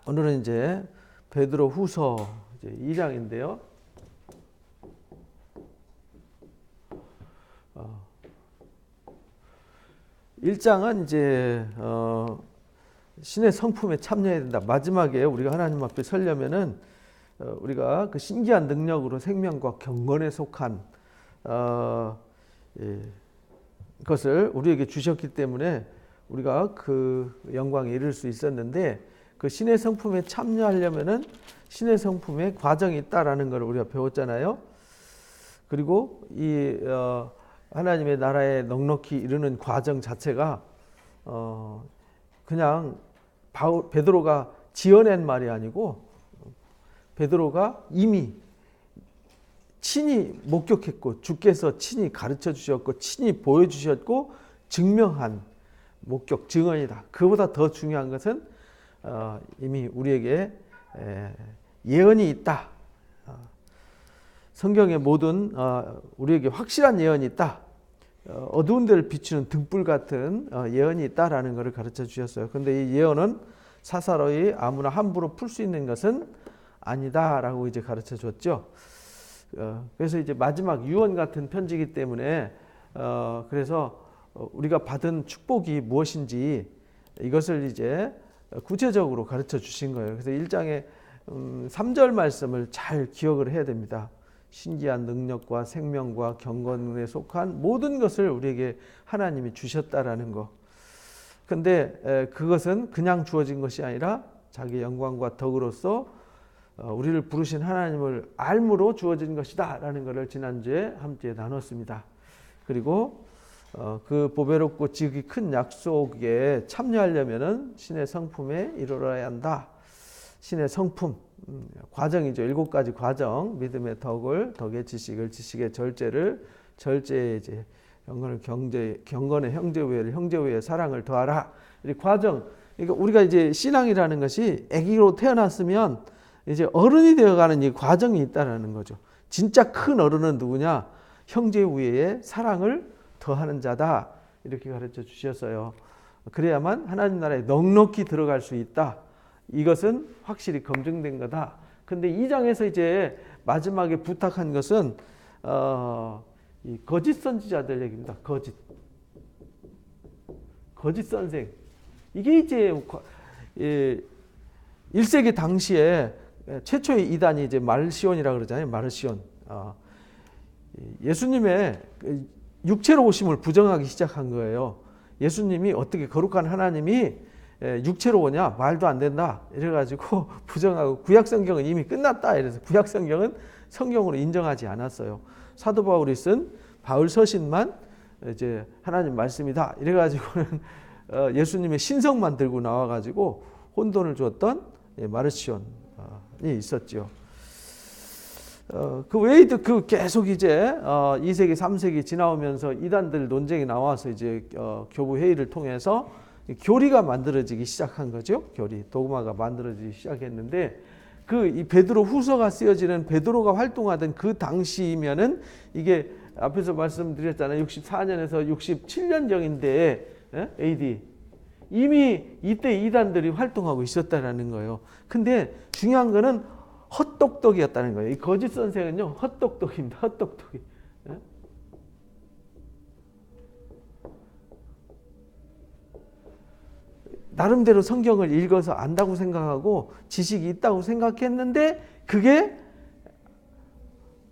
오늘은 이제 베드로 후서 2장인데요. 1장은 이제 신의 성품에 참여해야 된다. 마지막에 우리가 하나님 앞에 서려면은 우리가 그 신기한 능력으로 생명과 경건에 속한 것을 우리에게 주셨기 때문에 우리가 그 영광에 이를 수 있었는데, 그 신의 성품에 참여하려면은 신의 성품의 과정이 있다라는 걸 우리가 배웠잖아요. 그리고 이 하나님의 나라에 넉넉히 이르는 과정 자체가 그냥 베드로가 지어낸 말이 아니고 베드로가 이미 친히 목격했고 주께서 친히 가르쳐 주셨고 친히 보여주셨고 증명한 목격 증언이다. 그보다 더 중요한 것은 이미 우리에게 예언이 있다. 성경의 모든 우리에게 확실한 예언이 있다. 어두운 데를 비추는 등불 같은 예언이 있다라는 것을 가르쳐 주셨어요. 그런데 이 예언은 사사로이 아무나 함부로 풀 수 있는 것은 아니다라고 이제 가르쳐 줬죠. 그래서 이제 마지막 유언 같은 편지이기 때문에 그래서 우리가 받은 축복이 무엇인지 이것을 이제 구체적으로 가르쳐 주신 거예요. 그래서 1장의 3절 말씀을 잘 기억을 해야 됩니다. 신기한 능력과 생명과 경건에 속한 모든 것을 우리에게 하나님이 주셨다라는 거. 근데 그것은 그냥 주어진 것이 아니라 자기 영광과 덕으로서 우리를 부르신 하나님을 알므로 주어진 것이다 라는 것을 지난주에 함께 나눴습니다. 그리고 그 보배롭고 지극히 큰 약속에 참여하려면은 신의 성품에 이르러야 한다. 신의 성품 과정이죠. 7가지 과정. 믿음의 덕을, 덕의 지식을, 지식의 절제를, 절제의 이제 경건의 형제우애를, 형제우애의 사랑을 더하라. 이 과정. 그러니까 우리가 이제 신앙이라는 것이 아기로 태어났으면 이제 어른이 되어가는 이 과정이 있다라는 거죠. 진짜 큰 어른은 누구냐? 형제우애의 사랑을 더하는 자다. 이렇게 가르쳐 주셨어요. 그래야만 하나님 나라에 넉넉히 들어갈 수 있다. 이것은 확실히 검증된 거다. 근데 2장에서 이제 마지막에 부탁한 것은 이 거짓 선지자들 얘기입니다. 거짓 선생. 이게 이제 1세기 당시에 최초의 이단이 이제 마르시온이라고 그러잖아요. 마르시온. 예수님의 육체로 오심을 부정하기 시작한 거예요. 예수님이 어떻게 거룩한 하나님이 육체로 오냐? 말도 안 된다. 이래가지고 부정하고 구약 성경은 이미 끝났다. 이래서 구약 성경은 성경으로 인정하지 않았어요. 사도 바울이 쓴 바울 서신만 이제 하나님 말씀이다. 이래가지고는 예수님의 신성만 들고 나와가지고 혼돈을 줬던 마르시온이 있었죠. 그 외에도 그 계속 이제 2세기, 3세기 지나오면서 이단들 논쟁이 나와서 이제 교부 회의를 통해서 교리가 만들어지기 시작한 거죠. 교리, 도그마가 만들어지기 시작했는데 이 베드로 후서가 쓰여지는 베드로가 활동하던 그 당시면은 이게 앞에서 말씀드렸잖아요. 64년에서 67년경인데 AD 이미 이때 이단들이 활동하고 있었다라는 거예요. 근데 중요한 거는 헛똑똑이었다는 거예요. 이 거짓 선생은요, 헛똑똑입니다. 헛똑똑이. 나름대로 성경을 읽어서 안다고 생각하고 지식이 있다고 생각했는데 그게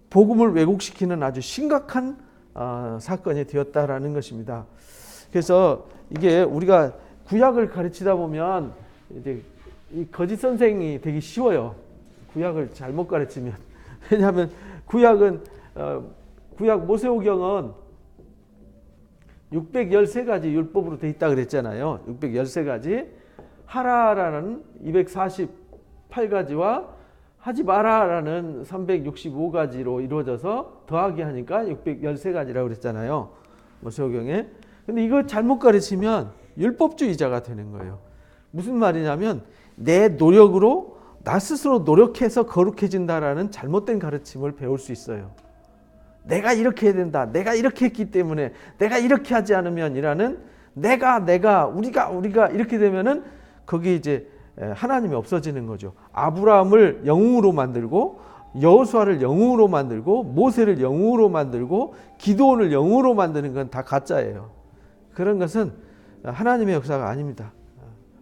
복음을 왜곡시키는 아주 심각한 사건이 되었다라는 것입니다. 그래서 이게 우리가 구약을 가르치다 보면 이제 이 거짓 선생이 되기 쉬워요. 구약을 잘못 가르치면. 왜냐하면 구약 모세오경은 613가지 율법으로 되어 있다 그랬잖아요. 613가지. 하라라는 248가지와 하지 마라라는 365가지로 이루어져서 더하기 하니까 613가지라고 그랬잖아요. 모세오경에. 근데 이걸 잘못 가르치면 율법주의자가 되는 거예요. 무슨 말이냐면 내 노력으로 나 스스로 노력해서 거룩해진다라는 잘못된 가르침을 배울 수 있어요. 내가 이렇게 해야 된다. 내가 이렇게 했기 때문에 내가 이렇게 하지 않으면 이라는 우리가 이렇게 되면은 거기 이제 하나님이 없어지는 거죠. 아브라함을 영웅으로 만들고 여호수아를 영웅으로 만들고 모세를 영웅으로 만들고 기드온을 영웅으로 만드는 건 다 가짜예요. 그런 것은 하나님의 역사가 아닙니다.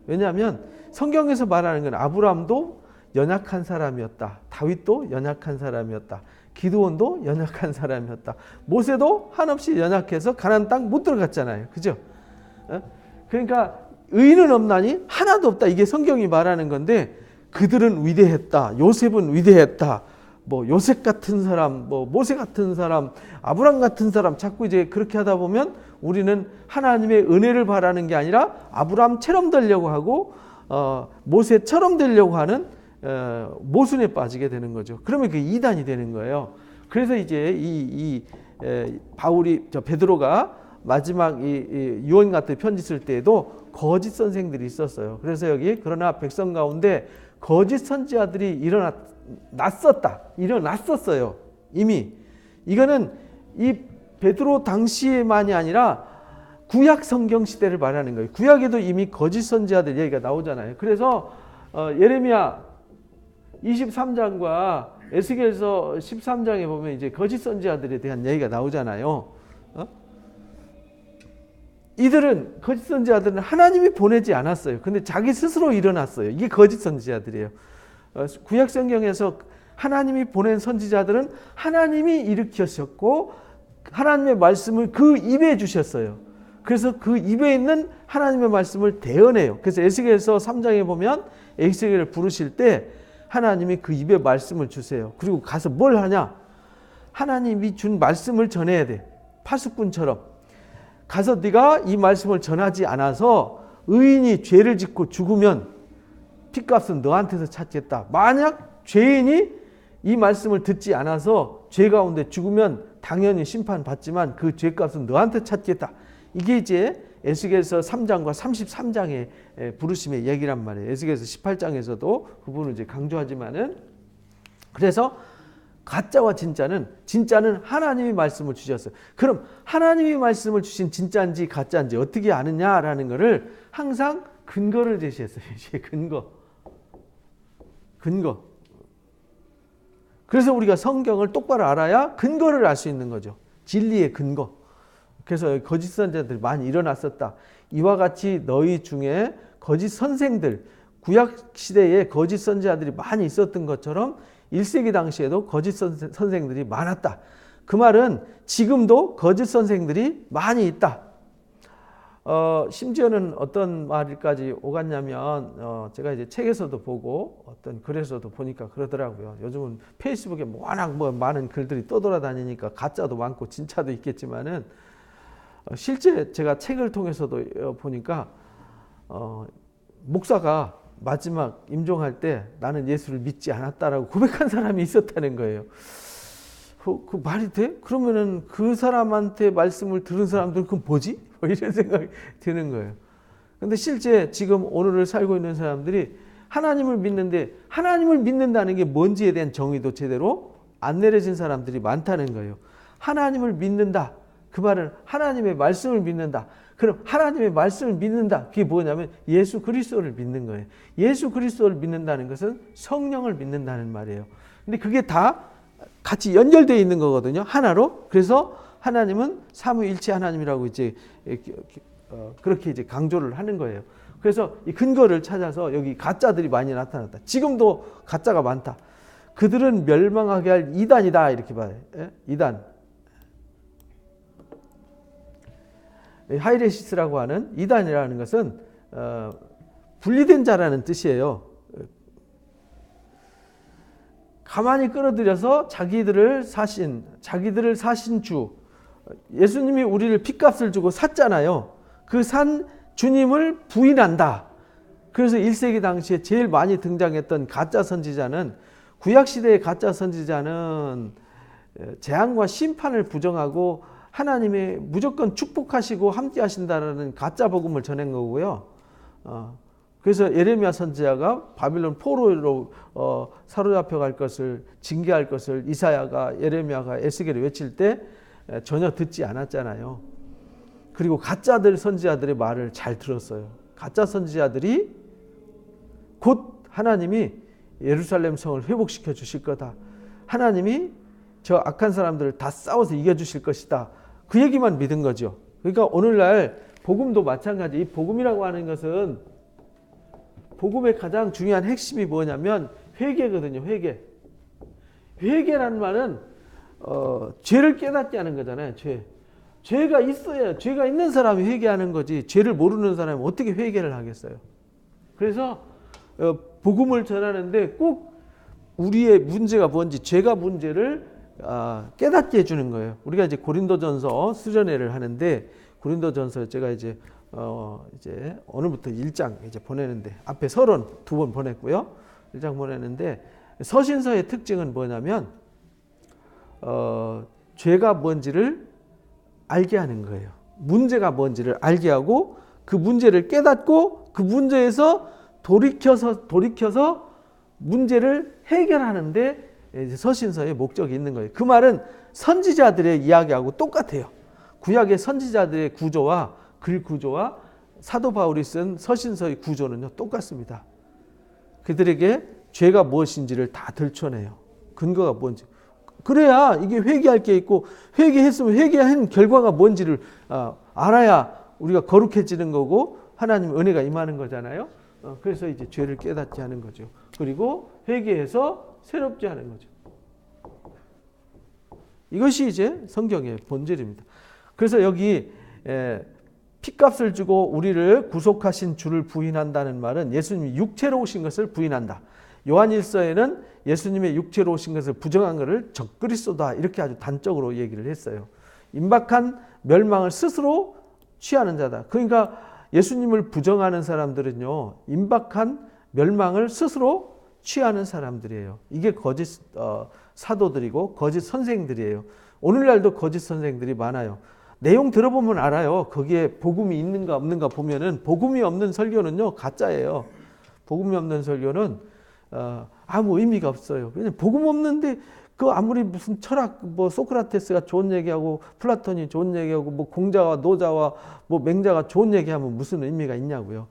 왜냐하면 성경에서 말하는 건 아브라함도 연약한 사람이었다. 다윗도 연약한 사람이었다. 기드온도 연약한 사람이었다. 모세도 한없이 연약해서 가나안 땅 못 들어갔잖아요. 그죠? 그러니까 의인은 없나니 하나도 없다. 이게 성경이 말하는 건데 그들은 위대했다. 요셉은 위대했다. 뭐 요셉 같은 사람, 뭐 모세 같은 사람, 아브람 같은 사람 자꾸 이제 그렇게 하다 보면 우리는 하나님의 은혜를 바라는 게 아니라 아브람처럼 되려고 하고 모세처럼 되려고 하는 모순에 빠지게 되는 거죠. 그러면 그게 이단이 되는 거예요. 그래서 이제 바울이 베드로가 마지막 이 유언 같은 편지 쓸 때에도 거짓 선생들이 있었어요. 그래서 여기 그러나 백성 가운데 거짓 선지자들이 일어났었어요. 이미 이거는 이 베드로 당시에만이 아니라 구약 성경 시대를 말하는 거예요. 구약에도 이미 거짓 선지자들 얘기가 나오잖아요. 그래서 예레미야 23장과 에스겔서 13장에 보면 이제 거짓 선지자들에 대한 얘기가 나오잖아요. 이들은 거짓 선지자들은 하나님이 보내지 않았어요. 근데 자기 스스로 일어났어요. 이게 거짓 선지자들이에요. 구약 성경에서 하나님이 보낸 선지자들은 하나님이 일으키셨고 하나님의 말씀을 그 입에 주셨어요. 그래서 그 입에 있는 하나님의 말씀을 대언해요. 그래서 에스겔서 3장에 보면 에스겔을 부르실 때 하나님이 그 입에 말씀을 주세요. 그리고 가서 뭘 하냐? 하나님이 준 말씀을 전해야 돼. 파수꾼처럼. 가서 네가 이 말씀을 전하지 않아서 의인이 죄를 짓고 죽으면 핏값은 너한테서 찾겠다. 만약 죄인이 이 말씀을 듣지 않아서 죄 가운데 죽으면 당연히 심판받지만 그 죄값은 너한테 찾겠다. 이게 이제 에스겔서 3장과 33장의 부르심의 얘기란 말이에요. 에스겔서 18장에서도 그 부분을 이제 강조하지만은 그래서 가짜와 진짜는 하나님이 말씀을 주셨어요. 그럼 하나님이 말씀을 주신 진짜인지 가짜인지 어떻게 아느냐라는 것을 항상 근거를 제시했어요. 근거. 그래서 우리가 성경을 똑바로 알아야 근거를 알 수 있는 거죠. 진리의 근거. 그래서 거짓 선지자들이 많이 일어났었다. 이와 같이 너희 중에 거짓 선생들, 구약 시대에 거짓 선지자들이 많이 있었던 것처럼 1세기 당시에도 거짓 선생들이 많았다. 그 말은 지금도 거짓 선생들이 많이 있다. 심지어는 어떤 말까지 오갔냐면 제가 이제 책에서도 보고 어떤 글에서도 보니까 그러더라고요. 요즘은 페이스북에 워낙 많은 글들이 떠돌아다니니까 가짜도 많고 진짜도 있겠지만은 실제 제가 책을 통해서도 보니까 목사가 마지막 임종할 때 나는 예수를 믿지 않았다라고 고백한 사람이 있었다는 거예요. 그 말이 돼? 그러면은 그 사람한테 말씀을 들은 사람들은 그건 뭐지? 이런 생각이 드는 거예요. 근데 실제 지금 오늘을 살고 있는 사람들이 하나님을 믿는데 하나님을 믿는다는 게 뭔지에 대한 정의도 제대로 안 내려진 사람들이 많다는 거예요. 하나님을 믿는다. 그 말은 하나님의 말씀을 믿는다. 그럼 하나님의 말씀을 믿는다. 그게 뭐냐면 예수 그리스도를 믿는 거예요. 예수 그리스도를 믿는다는 것은 성령을 믿는다는 말이에요. 근데 그게 다 같이 연결되어 있는 거거든요. 하나로. 그래서 하나님은 삼위일체 하나님이라고 이제 그렇게 이제 강조를 하는 거예요. 그래서 이 근거를 찾아서 여기 가짜들이 많이 나타났다. 지금도 가짜가 많다. 그들은 멸망하게 할 이단이다. 이렇게 봐요. 이단. 하이레시스라고 하는 이단이라는 것은 분리된 자라는 뜻이에요. 가만히 끌어들여서 자기들을 사신 주, 예수님이 우리를 핏값을 주고 샀잖아요. 그 산 주님을 부인한다. 그래서 1세기 당시에 제일 많이 등장했던 가짜 선지자는, 구약시대의 가짜 선지자는 재앙과 심판을 부정하고 하나님의 무조건 축복하시고 함께 하신다라는 가짜 복음을 전한 거고요. 그래서 예레미야 선지자가 바빌론 포로로 사로잡혀 갈 것을, 징계할 것을 이사야가, 예레미야가, 에스겔이 외칠 때 전혀 듣지 않았잖아요. 그리고 가짜들 선지자들의 말을 잘 들었어요. 가짜 선지자들이 곧 하나님이 예루살렘 성을 회복시켜 주실 거다. 하나님이 저 악한 사람들을 다 싸워서 이겨주실 것이다. 그 얘기만 믿은 거죠. 그러니까 오늘날 복음도 마찬가지. 이 복음이라고 하는 것은 복음의 가장 중요한 핵심이 뭐냐면 회개거든요. 회개. 회개라는 말은 죄를 깨닫게 하는 거잖아요. 죄가 있어야, 죄가 있는 사람이 회개하는 거지, 죄를 모르는 사람이 어떻게 회개를 하겠어요. 그래서 복음을 전하는데 꼭 우리의 문제가 뭔지, 죄가 문제를 깨닫게 해주는 거예요. 우리가 이제 고린도전서 수련회를 하는데, 고린도전서 제가 이제 오늘부터 1장 이제 보내는데, 앞에 서론 2번 보냈고요. 1장 보내는데, 서신서의 특징은 뭐냐면 죄가 뭔지를 알게 하는 거예요. 문제가 뭔지를 알게 하고 그 문제를 깨닫고 그 문제에서 돌이켜서 문제를 해결하는데 서신서의 목적이 있는 거예요. 그 말은 선지자들의 이야기하고 똑같아요. 구약의 선지자들의 구조와 글 구조와 사도 바울이 쓴 서신서의 구조는요, 똑같습니다. 그들에게 죄가 무엇인지를 다 들춰내요. 근거가 뭔지. 그래야 이게 회개할 게 있고, 회개했으면 회개한 결과가 뭔지를 알아야 우리가 거룩해지는 거고 하나님의 은혜가 임하는 거잖아요. 그래서 이제 죄를 깨닫게 하는 거죠. 그리고 회개해서 새롭게 하는 거죠. 이것이 이제 성경의 본질입니다. 그래서 여기 핏값을 주고 우리를 구속하신 주를 부인한다는 말은 예수님이 육체로 오신 것을 부인한다. 요한일서에는 예수님의 육체로 오신 것을 부정한 것을 적그리스도다, 이렇게 아주 단적으로 얘기를 했어요. 임박한 멸망을 스스로 취하는 자다. 그러니까 예수님을 부정하는 사람들은요, 임박한 멸망을 스스로 취하는 사람들이에요. 이게 거짓 사도들이고 거짓 선생들이에요. 오늘날도 거짓 선생들이 많아요. 내용 들어보면 알아요. 거기에 복음이 있는가 없는가 보면은, 복음이 없는 설교는요, 가짜예요. 복음이 없는 설교는 아무 의미가 없어요. 왜냐면 복음 없는데 그 아무리 무슨 철학, 뭐 소크라테스가 좋은 얘기하고 플라톤이 좋은 얘기하고 뭐 공자와 노자와 뭐 맹자가 좋은 얘기하면 무슨 의미가 있냐고요.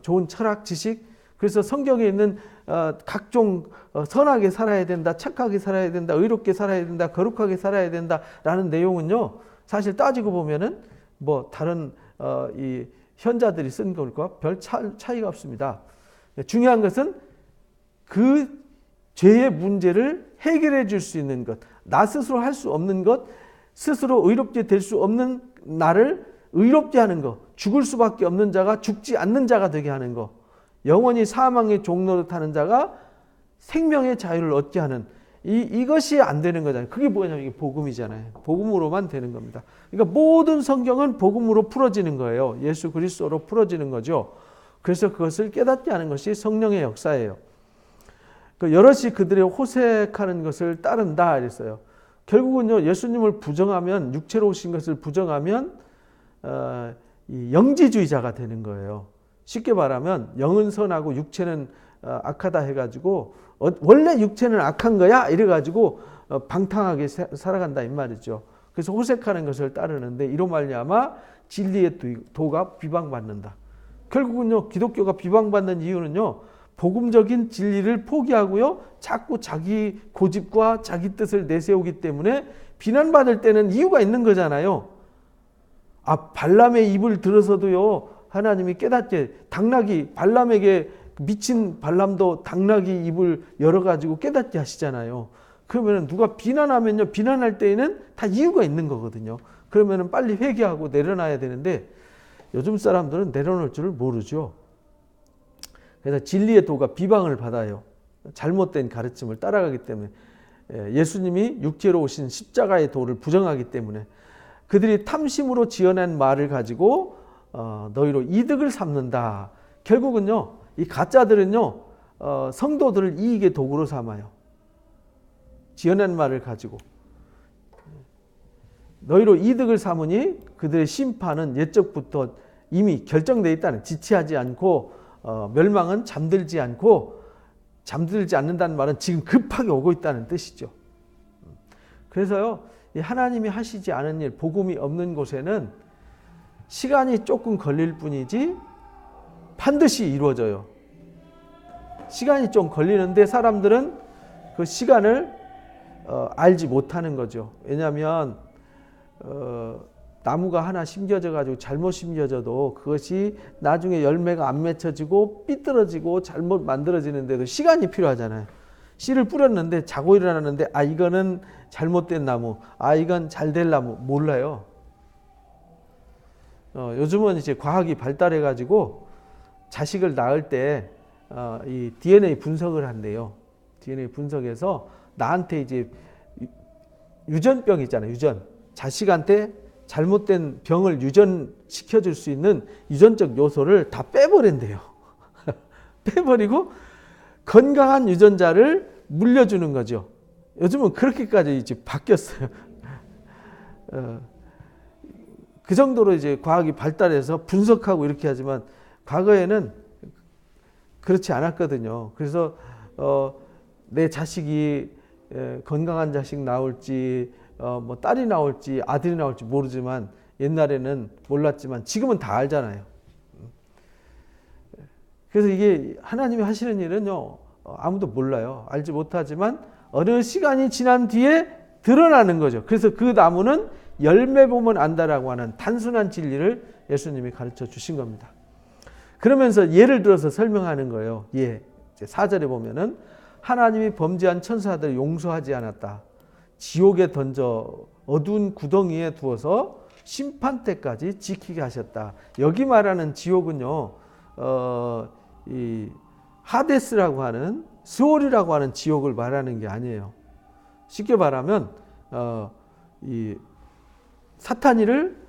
좋은 철학 지식. 그래서 성경에 있는 각종 선하게 살아야 된다, 착하게 살아야 된다, 의롭게 살아야 된다, 거룩하게 살아야 된다라는 내용은요, 사실 따지고 보면은 뭐 다른 이 현자들이 쓴 것과 별 차이가 없습니다. 중요한 것은 그 죄의 문제를 해결해 줄 수 있는 것, 나 스스로 할 수 없는 것, 스스로 의롭게 될 수 없는 나를 의롭게 하는 것, 죽을 수밖에 없는 자가 죽지 않는 자가 되게 하는 것, 영원히 사망의 종로를 타는 자가 생명의 자유를 얻게 하는, 이것이 안 되는 거잖아요. 그게 뭐냐면 이게 복음이잖아요. 복음으로만 되는 겁니다. 그러니까 모든 성경은 복음으로 풀어지는 거예요. 예수 그리스도로 풀어지는 거죠. 그래서 그것을 깨닫게 하는 것이 성령의 역사예요. 여럿이 그들의 호색하는 것을 따른다 이랬어요. 결국은요, 예수님을 부정하면, 육체로 오신 것을 부정하면 이 영지주의자가 되는 거예요. 쉽게 말하면 영은 선하고 육체는 악하다 해가지고 원래 육체는 악한 거야 이래가지고 방탕하게 살아간다 이 말이죠. 그래서 호색하는 것을 따르는데 이로 말미암아 진리의 도가 비방받는다. 결국은요, 기독교가 비방받는 이유는요, 복음적인 진리를 포기하고요, 자꾸 자기 고집과 자기 뜻을 내세우기 때문에 비난받을 때는 이유가 있는 거잖아요. 발람의 입을 들어서도요, 하나님이 깨닫게, 당나귀, 발람에게 미친 발람도 당나귀 입을 열어가지고 깨닫게 하시잖아요. 그러면 누가 비난하면요, 비난할 때에는 다 이유가 있는 거거든요. 그러면 빨리 회개하고 내려놔야 되는데 요즘 사람들은 내려놓을 줄을 모르죠. 그래서 진리의 도가 비방을 받아요. 잘못된 가르침을 따라가기 때문에. 예수님이 육체로 오신 십자가의 도를 부정하기 때문에. 그들이 탐심으로 지어낸 말을 가지고 너희로 이득을 삼는다. 결국은요, 이 가짜들은요, 성도들을 이익의 도구로 삼아요. 지어낸 말을 가지고. 너희로 이득을 삼으니 그들의 심판은 옛적부터 이미 결정되어 있다는, 지체하지 않고 멸망은 잠들지 않는다는 말은 지금 급하게 오고 있다는 뜻이죠. 그래서요, 하나님이 하시지 않은 일, 복음이 없는 곳에는 시간이 조금 걸릴 뿐이지 반드시 이루어져요. 시간이 좀 걸리는데 사람들은 그 시간을 알지 못하는 거죠. 왜냐하면 나무가 하나 심겨져 가지고 잘못 심겨져도 그것이 나중에 열매가 안 맺혀지고 삐뚤어지고 잘못 만들어지는데도 시간이 필요하잖아요. 씨를 뿌렸는데 자고 일어났는데 아 이거는 잘못된 나무, 아 이건 잘 될 나무 몰라요. 요즘은 이제 과학이 발달해 가지고 자식을 낳을 때 이 DNA 분석을 한대요. DNA 분석해서 나한테 이제 유전병 있잖아요. 유전. 자식한테 잘못된 병을 유전시켜 줄 수 있는 유전적 요소를 다 빼버린대요. 빼버리고 건강한 유전자를 물려주는 거죠. 요즘은 그렇게까지 이제 바뀌었어요. 그 정도로 이제 과학이 발달해서 분석하고 이렇게 하지만 과거에는 그렇지 않았거든요. 그래서 내 자식이 건강한 자식 나올지 뭐 딸이 나올지 아들이 나올지 모르지만 옛날에는 몰랐지만 지금은 다 알잖아요. 그래서 이게 하나님이 하시는 일은요 아무도 몰라요. 알지 못하지만 어느 시간이 지난 뒤에 드러나는 거죠. 그래서 그 나무는 열매 보면 안다라고 하는 단순한 진리를 예수님이 가르쳐 주신 겁니다. 그러면서 예를 들어서 설명하는 거예요. 예. 4절에 보면은 하나님이 범죄한 천사들을 용서하지 않았다. 지옥에 던져 어두운 구덩이에 두어서 심판 때까지 지키게 하셨다. 여기 말하는 지옥은요, 이 하데스라고 하는 스올이라고 하는 지옥을 말하는 게 아니에요. 쉽게 말하면 이 사탄이를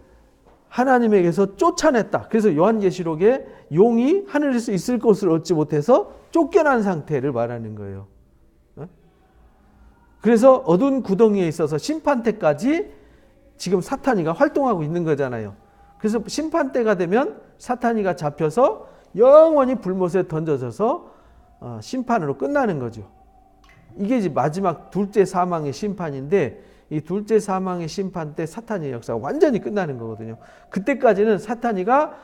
하나님에게서 쫓아냈다. 그래서 요한계시록에 용이 하늘에서 있을 곳을 얻지 못해서 쫓겨난 상태를 말하는 거예요. 그래서 어두운 구덩이에 있어서 심판 때까지 지금 사탄이가 활동하고 있는 거잖아요. 그래서 심판 때가 되면 사탄이가 잡혀서 영원히 불못에 던져져서 심판으로 끝나는 거죠. 이게 이제 마지막 둘째 사망의 심판인데 이 둘째 사망의 심판 때 사탄의 역사가 완전히 끝나는 거거든요. 그때까지는 사탄이가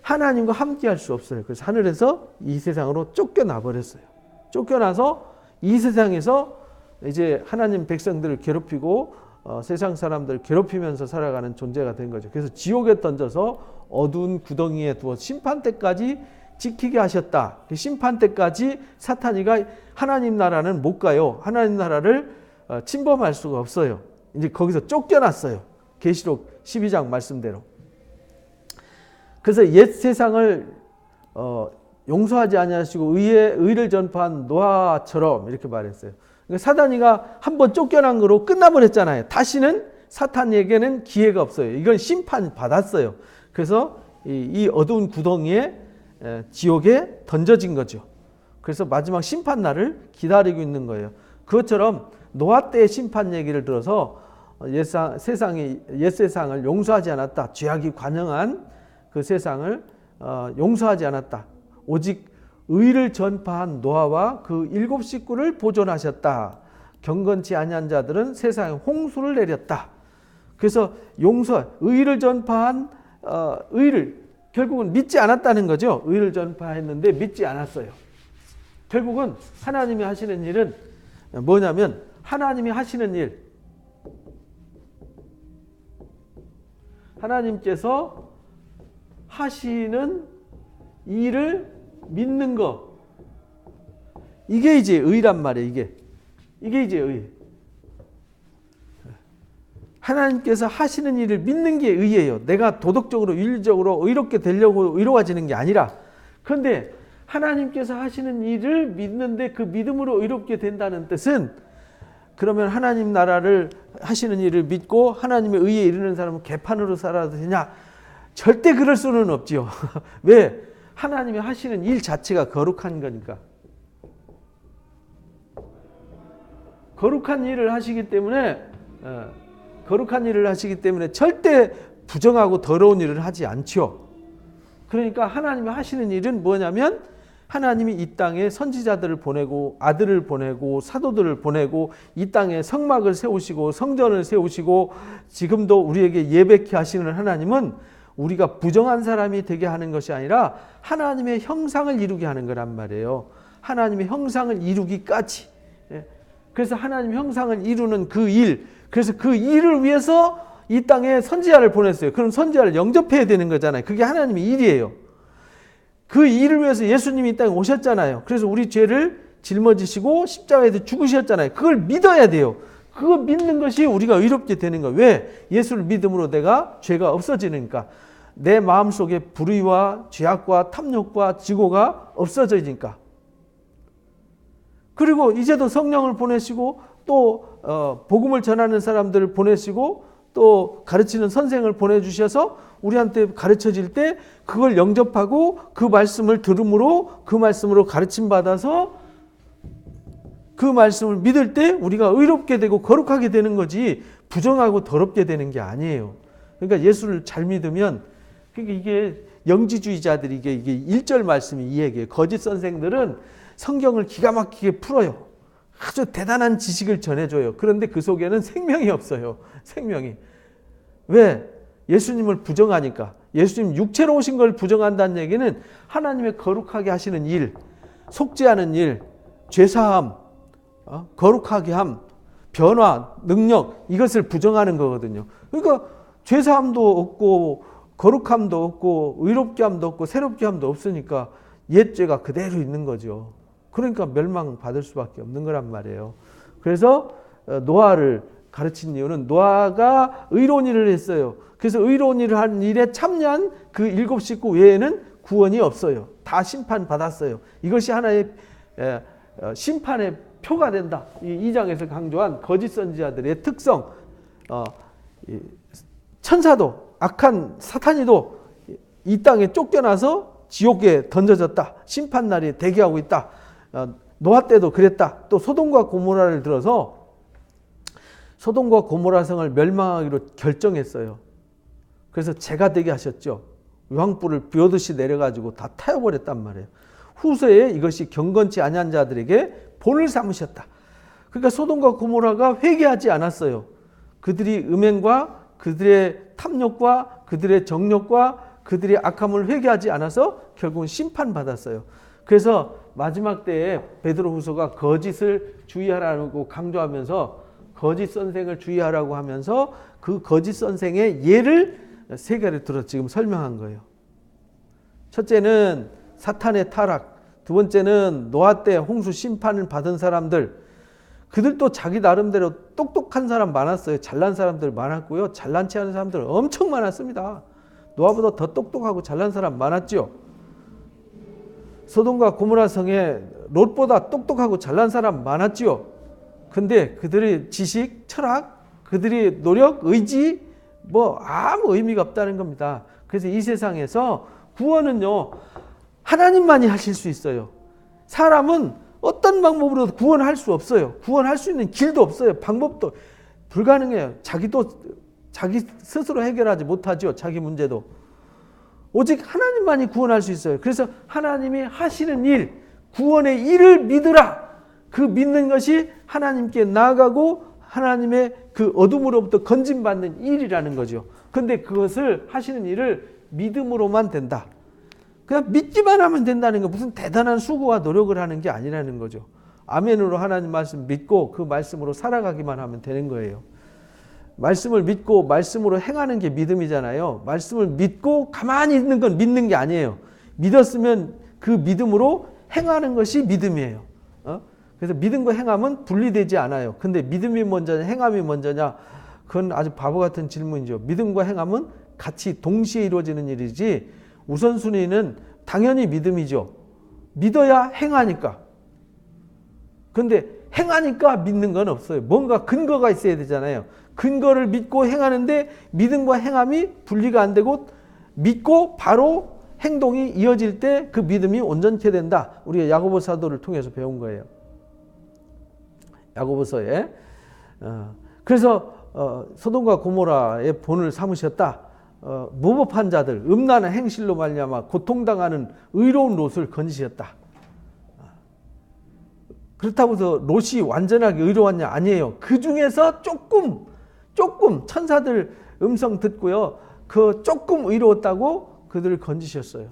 하나님과 함께 할 수 없어요. 그래서 하늘에서 이 세상으로 쫓겨나 버렸어요. 쫓겨나서 이 세상에서 이제 하나님 백성들을 괴롭히고 세상 사람들을 괴롭히면서 살아가는 존재가 된 거죠. 그래서 지옥에 던져서 어두운 구덩이에 두어 심판 때까지 지키게 하셨다. 심판 때까지 사탄이가 하나님 나라는 못 가요. 하나님 나라를 침범할 수가 없어요. 이제 거기서 쫓겨났어요. 계시록 12장 말씀대로. 그래서 옛 세상을 용서하지 아니하시고 의를 전파한 노아처럼 이렇게 말했어요. 그러니까 사탄이가 한번 쫓겨난 거로 끝나버렸잖아요. 다시는 사탄에게는 기회가 없어요. 이건 심판 받았어요. 그래서 이 어두운 구덩이에 지옥에 던져진 거죠. 그래서 마지막 심판 날을 기다리고 있는 거예요. 그것처럼 노아 때의 심판 얘기를 들어서 옛 세상을 용서하지 않았다. 죄악이 관영한 그 세상을 용서하지 않았다. 오직 의를 전파한 노아와 그 7 식구를 보존하셨다. 경건치 아니한 자들은 세상에 홍수를 내렸다. 그래서 의를 전파한 의를 결국은 믿지 않았다는 거죠. 의를 전파했는데 믿지 않았어요. 결국은 하나님이 하시는 일은 뭐냐면 하나님이 하시는 일, 하나님께서 하시는 일을 믿는 거, 이게 이제 의란 말이에요. 이게 이제 의. 하나님께서 하시는 일을 믿는 게 의예요. 내가 도덕적으로 윤리적으로 의롭게 되려고 의로워지는 게 아니라. 그런데 하나님께서 하시는 일을 믿는데 그 믿음으로 의롭게 된다는 뜻은, 그러면 하나님 나라를 하시는 일을 믿고 하나님의 의에 이르는 사람은 개판으로 살아도 되냐? 절대 그럴 수는 없지요. 왜? 하나님이 하시는 일 자체가 거룩한 거니까. 거룩한 일을 하시기 때문에 절대 부정하고 더러운 일을 하지 않죠. 그러니까 하나님이 하시는 일은 뭐냐면, 하나님이 이 땅에 선지자들을 보내고 아들을 보내고 사도들을 보내고 이 땅에 성막을 세우시고 성전을 세우시고 지금도 우리에게 예배케 하시는 하나님은 우리가 부정한 사람이 되게 하는 것이 아니라 하나님의 형상을 이루게 하는 거란 말이에요. 하나님의 형상을 이루기까지. 그래서 하나님의 형상을 이루는 그 일, 그래서 그 일을 위해서 이 땅에 선지자를 보냈어요. 그럼 선지자를 영접해야 되는 거잖아요. 그게 하나님의 일이에요. 그 일을 위해서 예수님이 이 땅에 오셨잖아요. 그래서 우리 죄를 짊어지시고 십자가에서 죽으셨잖아요. 그걸 믿어야 돼요. 그거 믿는 것이 우리가 의롭게 되는 거예요. 왜? 예수를 믿음으로 내가 죄가 없어지니까. 내 마음속에 불의와 죄악과 탐욕과 지고가 없어지니까. 그리고 이제도 성령을 보내시고 또 복음을 전하는 사람들을 보내시고 또 가르치는 선생을 보내주셔서 우리한테 가르쳐질 때 그걸 영접하고 그 말씀을 들음으로 그 말씀으로 가르침 받아서 그 말씀을 믿을 때 우리가 의롭게 되고 거룩하게 되는 거지 부정하고 더럽게 되는 게 아니에요. 그러니까 예수를 잘 믿으면 그러니까 이게 영지주의자들이 이게 1절 말씀이 이 얘기예요. 거짓 선생들은 성경을 기가 막히게 풀어요. 아주 대단한 지식을 전해줘요. 그런데 그 속에는 생명이 없어요. 생명이. 왜? 예수님을 부정하니까. 예수님 육체로 오신 걸 부정한다는 얘기는 하나님의 거룩하게 하시는 일, 속죄하는 일, 죄사함, 거룩하게 함, 변화, 능력 이것을 부정하는 거거든요. 그러니까 죄사함도 없고 거룩함도 없고 의롭게 함도 없고 새롭게 함도 없으니까 옛 죄가 그대로 있는 거죠. 그러니까 멸망받을 수밖에 없는 거란 말이에요. 그래서 노아를 가르친 이유는 노아가 의로운 일을 했어요. 그래서 의로운 일을 한 일에 참여한 그 7 식구 외에는 구원이 없어요. 다 심판받았어요. 이것이 하나의 심판의 표가 된다. 이 2장에서 강조한 거짓 선지자들의 특성. 천사도 악한 사탄이도 이 땅에 쫓겨나서 지옥에 던져졌다. 심판날이 대기하고 있다. 노아 때도 그랬다. 또 소돔과 고모라를 들어서 소돔과 고모라 성을 멸망하기로 결정했어요. 그래서 재가 되게 하셨죠. 유황불을 비오듯이 내려가지고 다 타워버렸단 말이에요. 후세에 이것이 경건치 아니한 자들에게 본을 삼으셨다. 그러니까 소돔과 고모라가 회개하지 않았어요. 그들이 음행과 그들의 탐욕과 그들의 정욕과 그들의 악함을 회개하지 않아서 결국은 심판받았어요. 그래서 마지막 때에 베드로후서가 거짓을 주의하라고 강조하면서 거짓 선생을 주의하라고 하면서 그 거짓 선생의 예를 3개를 들어 지금 설명한 거예요. 첫째는 사탄의 타락, 두 번째는 노아 때 홍수 심판을 받은 사람들, 그들도 자기 나름대로 똑똑한 사람 많았어요. 잘난 사람들 많았고요. 잘난치 않은 사람들 엄청 많았습니다. 노아보다 더 똑똑하고 잘난 사람 많았죠. 소돔과 고모라 성에 롯보다 똑똑하고 잘난 사람 많았지요. 근데 그들의 지식, 철학, 그들의 노력, 의지 뭐 아무 의미가 없다는 겁니다. 그래서 이 세상에서 구원은요 하나님만이 하실 수 있어요. 사람은 어떤 방법으로 구원할 수 없어요. 구원할 수 있는 길도 없어요. 방법도 불가능해요. 자기 스스로 해결하지 못하죠. 자기 문제도. 오직 하나님만이 구원할 수 있어요. 그래서 하나님이 하시는 일, 구원의 일을 믿으라. 그 믿는 것이 하나님께 나아가고 하나님의 그 어둠으로부터 건짐받는 일이라는 거죠. 그런데 그것을 하시는 일을 믿음으로만 된다. 그냥 믿기만 하면 된다는 거, 무슨 대단한 수고와 노력을 하는 게 아니라는 거죠. 아멘으로 하나님 말씀 믿고 그 말씀으로 살아가기만 하면 되는 거예요. 말씀을 믿고 말씀으로 행하는 게 믿음이잖아요. 말씀을 믿고 가만히 있는 건 믿는 게 아니에요. 믿었으면 그 믿음으로 행하는 것이 믿음이에요. 그래서 믿음과 행함은 분리되지 않아요. 근데 믿음이 먼저냐 행함이 먼저냐, 그건 아주 바보 같은 질문이죠. 믿음과 행함은 같이 동시에 이루어지는 일이지 우선순위는 당연히 믿음이죠. 믿어야 행하니까. 근데 행하니까 믿는 건 없어요. 뭔가 근거가 있어야 되잖아요. 근거를 믿고 행하는데 믿음과 행함이 분리가 안 되고 믿고 바로 행동이 이어질 때 그 믿음이 온전케 된다. 우리가 야고보 사도를 통해서 배운 거예요. 야고보서에. 그래서 소돔과 고모라의 본을 삼으셨다. 무법한 자들, 음란한 행실로 말미암아 고통당하는 의로운 롯을 건지셨다. 그렇다고 해서 롯이 완전하게 의로웠냐? 아니에요. 그 중에서 조금 천사들 음성 듣고요. 그 조금 의로웠다고 그들을 건지셨어요.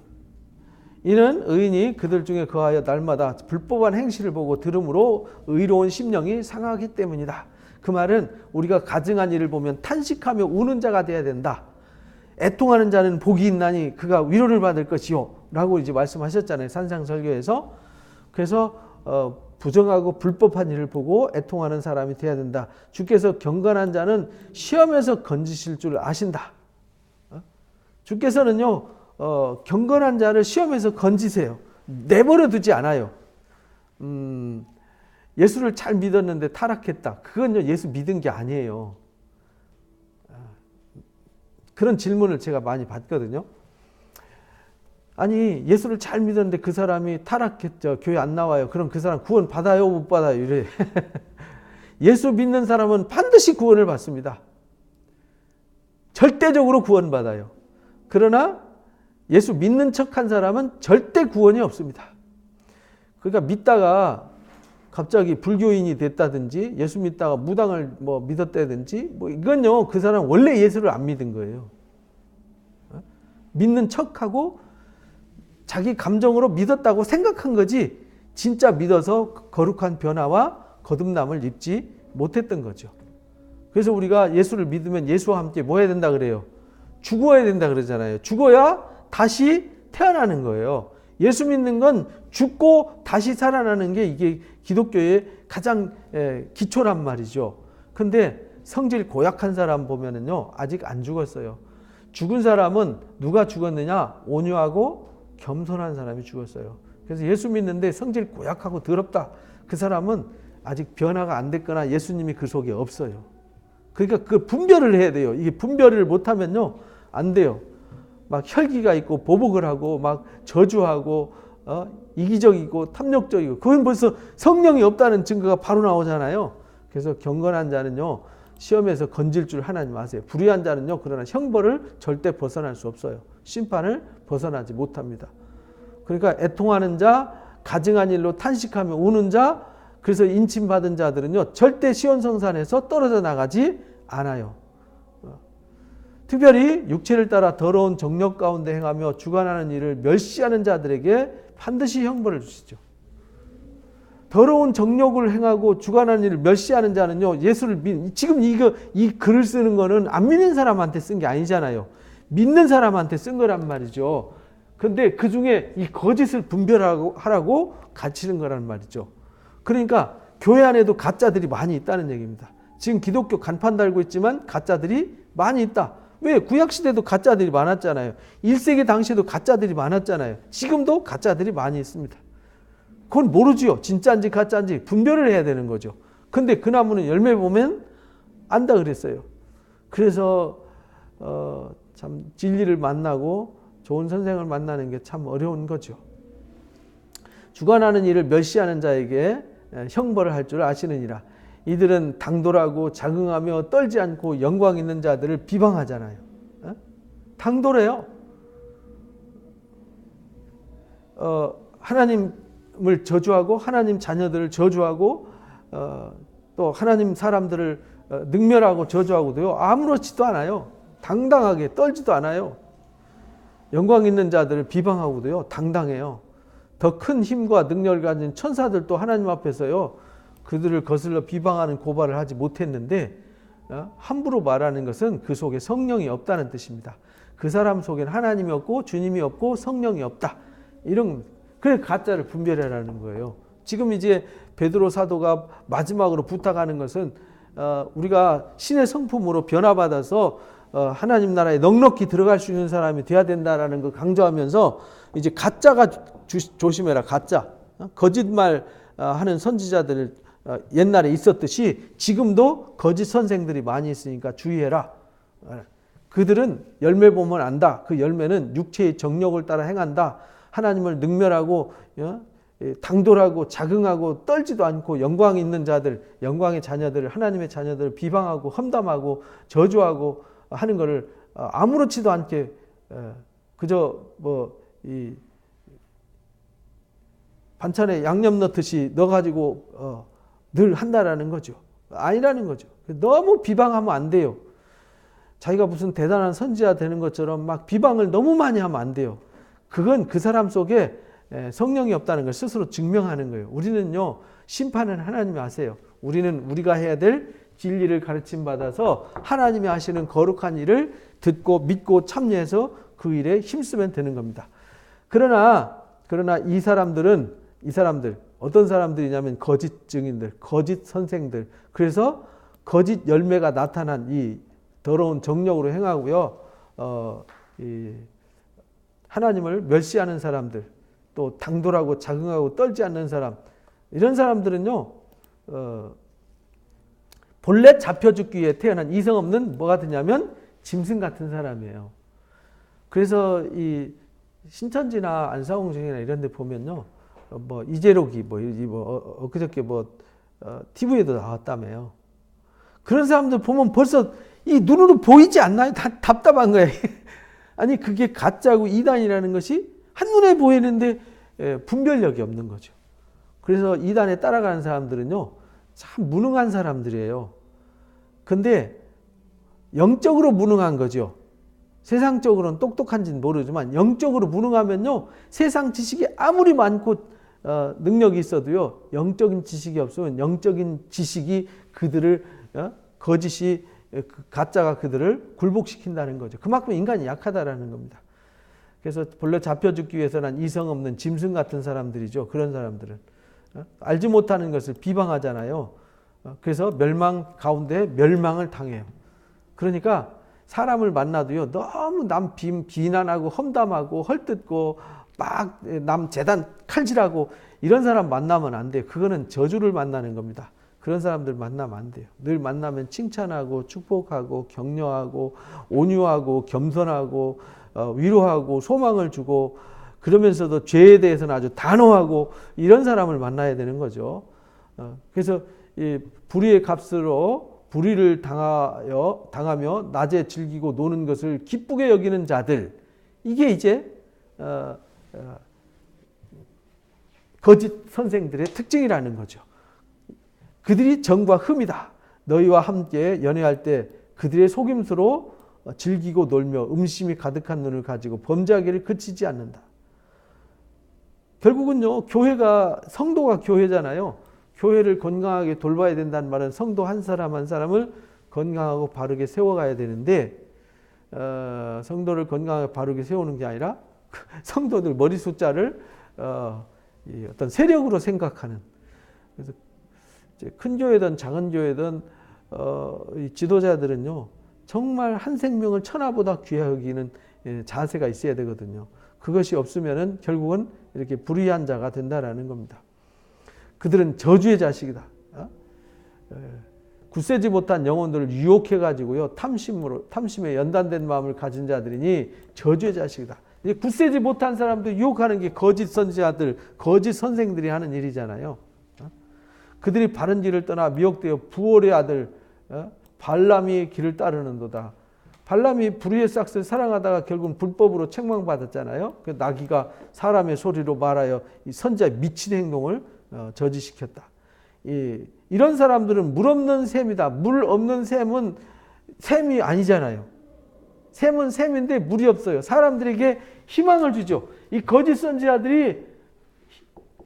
이는 의인이 그들 중에 거하여 날마다 불법한 행실을 보고 들음으로 의로운 심령이 상하기 때문이다. 그 말은 우리가 가증한 일을 보면 탄식하며 우는 자가 되어야 된다. 애통하는 자는 복이 있나니 그가 위로를 받을 것이요 라고 이제 말씀하셨잖아요. 산상설교에서. 그래서 부정하고 불법한 일을 보고 애통하는 사람이 되어야 된다. 주께서 경건한 자는 시험에서 건지실 줄 아신다. 주께서는요 경건한 자를 시험에서 건지세요. 내버려 두지 않아요. 예수를 잘 믿었는데 타락했다. 그건요 예수 믿은 게 아니에요. 그런 질문을 제가 많이 받거든요. 아니 예수를 잘 믿었는데 그 사람이 타락했죠. 교회 안 나와요. 그럼 그 사람 구원 받아요? 못 받아요? 이래. 예수 믿는 사람은 반드시 구원을 받습니다. 절대적으로 구원 받아요. 그러나 예수 믿는 척한 사람은 절대 구원이 없습니다. 그러니까 믿다가 갑자기 불교인이 됐다든지 예수 믿다가 무당을 믿었다든지 이건요 그 사람 원래 예수를 안 믿은 거예요. 믿는 척하고 자기 감정으로 믿었다고 생각한 거지 진짜 믿어서 거룩한 변화와 거듭남을 입지 못했던 거죠. 그래서 우리가 예수를 믿으면 예수와 함께 뭐 해야 된다 그래요? 죽어야 된다 그러잖아요. 죽어야 다시 태어나는 거예요. 예수 믿는 건 죽고 다시 살아나는 게 이게 기독교의 가장 기초란 말이죠. 근데 성질 고약한 사람 보면은요 아직 안 죽었어요. 죽은 사람은 누가 죽었느냐? 온유하고 겸손한 사람이 죽었어요. 그래서 예수 믿는데 성질 고약하고 더럽다. 그 사람은 아직 변화가 안 됐거나 예수님이 그 속에 없어요. 그러니까 그 분별을 해야 돼요. 이게 분별을 못하면요 안 돼요. 막 혈기가 있고 보복을 하고 막 저주하고 이기적이고 탐욕적이고 그건 벌써 성령이 없다는 증거가 바로 나오잖아요. 그래서 경건한 자는요 시험에서 건질 줄 하나님 아세요. 불의한 자는요 그러나 형벌을 절대 벗어날 수 없어요. 심판을 벗어나지 못합니다. 그러니까 애통하는 자, 가증한 일로 탄식하며 우는 자, 그래서 인침받은 자들은요 절대 시온성산에서 떨어져 나가지 않아요. 특별히 육체를 따라 더러운 정욕 가운데 행하며 주관하는 일을 멸시하는 자들에게 반드시 형벌을 주시죠. 더러운 정욕을 행하고 주관하는 일을 멸시하는 자는요 예수를 지금 이 글을 쓰는 거는 안 믿는 사람한테 쓴 게 아니잖아요. 믿는 사람한테 쓴 거란 말이죠. 근데 그 중에 이 거짓을 분별하라고 가르치는 거란 말이죠. 그러니까 교회 안에도 가짜들이 많이 있다는 얘기입니다. 지금 기독교 간판 달고 있지만 가짜들이 많이 있다. 왜? 구약시대도 가짜들이 많았잖아요. 1세기 당시에도 가짜들이 많았잖아요. 지금도 가짜들이 많이 있습니다. 그건 모르지요. 진짜인지 가짜인지 분별을 해야 되는 거죠. 근데 그 나무는 열매 보면 안다 그랬어요. 그래서 참 진리를 만나고 좋은 선생을 만나는 게 참 어려운 거죠. 주관하는 일을 멸시하는 자에게 형벌을 할 줄 아시느니라. 이들은 당돌하고 자긍하며 떨지 않고 영광 있는 자들을 비방하잖아요. 당돌해요. 하나님을 저주하고 하나님 자녀들을 저주하고 또 하나님 사람들을 능멸하고 저주하고도요 아무렇지도 않아요. 당당하게 떨지도 않아요. 영광 있는 자들을 비방하고도요 당당해요. 더 큰 힘과 능력을 가진 천사들도 하나님 앞에서요 그들을 거슬러 비방하는 고발을 하지 못했는데 함부로 말하는 것은 그 속에 성령이 없다는 뜻입니다. 그 사람 속에는 하나님이 없고 주님이 없고 성령이 없다. 이런 그래 가짜를 분별하라는 거예요. 지금 이제 베드로 사도가 마지막으로 부탁하는 것은 우리가 신의 성품으로 변화받아서 하나님 나라에 넉넉히 들어갈 수 있는 사람이 돼야 된다라는 걸 강조하면서 이제 가짜가 조심해라. 가짜 거짓말 하는 선지자들을 옛날에 있었듯이 지금도 거짓 선생들이 많이 있으니까 주의해라. 그들은 열매 보면 안다. 그 열매는 육체의 정욕을 따라 행한다. 하나님을 능멸하고 당돌하고 자긍하고 떨지도 않고 영광 있는 자들, 영광의 자녀들, 하나님의 자녀들을 비방하고 험담하고 저주하고 하는 것을 아무렇지도 않게 그저 이 반찬에 양념 넣듯이 넣어가지고 늘 한다라는 거죠. 아니라는 거죠. 너무 비방하면 안 돼요. 자기가 무슨 대단한 선지자 되는 것처럼 막 비방을 너무 많이 하면 안 돼요. 그건 그 사람 속에 성령이 없다는 걸 스스로 증명하는 거예요. 우리는요, 심판은 하나님이 하세요. 우리는 우리가 해야 될 진리를 가르침 받아서 하나님이 하시는 거룩한 일을 듣고 믿고 참여해서 그 일에 힘쓰면 되는 겁니다. 그러나 이 사람들 어떤 사람들이냐면 거짓 증인들, 거짓 선생들. 그래서 거짓 열매가 나타난 이 더러운 정력으로 행하고요. 하나님을 멸시하는 사람들, 또 당돌하고 자긍하고 떨지 않는 사람, 이런 사람들은요, 본래 잡혀 죽기 위해 태어난 이성 없는 뭐가 되냐면 짐승 같은 사람이에요. 그래서 이 신천지나 안사홍중이나 이런 데 보면요, 뭐 이재록이 엊그저께 TV에도 나왔다며요. 그런 사람들 보면 벌써 이 눈으로 보이지 않나요? 다 답답한 거예요. 아니, 그게 가짜고 이단이라는 것이 한눈에 보이는데 분별력이 없는 거죠. 그래서 이단에 따라가는 사람들은요, 참 무능한 사람들이에요. 근데 영적으로 무능한 거죠. 세상적으로는 똑똑한지는 모르지만 영적으로 무능하면요, 세상 지식이 아무리 많고 능력이 있어도요, 영적인 지식이 없으면 영적인 지식이 그들을 거짓이 가짜가 그들을 굴복시킨다는 거죠. 그만큼 인간이 약하다라는 겁니다. 그래서 본래 잡혀 죽기 위해서는 이성 없는 짐승 같은 사람들이죠. 그런 사람들은 알지 못하는 것을 비방하잖아요. 그래서 멸망 가운데 멸망을 당해요. 그러니까 사람을 만나도요, 너무 남 비난하고 험담하고 헐뜯고 막 남 재단 칼질하고 이런 사람 만나면 안 돼요. 그거는 저주를 만나는 겁니다. 그런 사람들 만나면 안 돼요. 늘 만나면 칭찬하고 축복하고 격려하고 온유하고 겸손하고 위로하고 소망을 주고, 그러면서도 죄에 대해서는 아주 단호하고 이런 사람을 만나야 되는 거죠. 그래서 이 불의의 값으로 불의를 당하며 낮에 즐기고 노는 것을 기쁘게 여기는 자들, 이게 이제 거짓 선생들의 특징이라는 거죠. 그들이 정과 흠이다. 너희와 함께 연애할 때 그들의 속임수로 즐기고 놀며 음심이 가득한 눈을 가지고 범죄하기를 그치지 않는다. 결국은요, 성도가 교회잖아요. 교회를 건강하게 돌봐야 된다는 말은 성도 한 사람 한 사람을 건강하고 바르게 세워가야 되는데, 성도를 건강하게 바르게 세우는 게 아니라 성도들 머리 숫자를 어떤 세력으로 생각하는. 그래서 큰 교회든 작은 교회든 이 지도자들은요, 정말 한 생명을 천하보다 귀하게 여기는 자세가 있어야 되거든요. 그것이 없으면은 결국은 이렇게 불의한 자가 된다라는 겁니다. 그들은 저주의 자식이다. 굳세지 못한 영혼들을 유혹해 가지고요, 탐심에 연단된 마음을 가진 자들이니 저주의 자식이다. 굳세지 못한 사람들 유혹하는 게 거짓 선지자들, 거짓 선생들이 하는 일이잖아요. 그들이 바른 길을 떠나 미혹되어 부올의 아들 발람이 길을 따르는도다. 발람이 불의의 싹스를 사랑하다가 결국 불법으로 책망받았잖아요. 그 나귀가 사람의 소리로 말하여 이 선지자의 미친 행동을 저지시켰다. 이런 사람들은 물 없는 샘이다. 물 없는 샘은 샘이 아니잖아요. 샘은 샘인데 물이 없어요. 사람들에게 희망을 주죠. 이 거짓 선지자들이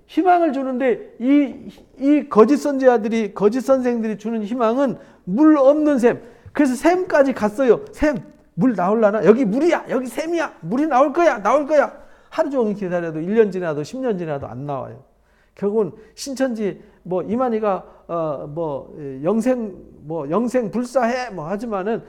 희망을 주는데 이 거짓 선지자들이, 거짓 선생들이 주는 희망은 물 없는 샘. 그래서 샘까지 갔어요. 샘, 물 나올라나? 여기 물이야. 여기 샘이야. 물이 나올 거야. 나올 거야. 하루 종일 기다려도 1년 지나도 10년 지나도 안 나와요. 결국은 신천지 이만희가 영생 불사해 하지만은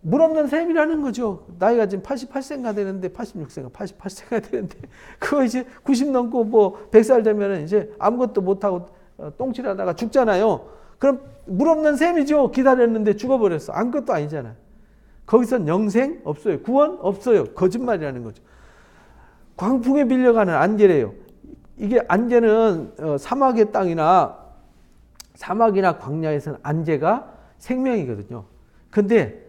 물 없는 셈이라는 거죠. 나이가 지금 88세가 되는데 86세가 88세가 되는데 그거 이제 90 넘고 100살 되면은 이제 아무것도 못 하고 똥칠하다가 죽잖아요. 그럼 물 없는 셈이죠. 기다렸는데 죽어버렸어. 아무것도 아니잖아요. 거기선 영생 없어요. 구원 없어요. 거짓말이라는 거죠. 광풍에 밀려가는 안개래요. 이게 안개는 사막의 땅이나 광야에서는 안개가 생명이거든요. 근데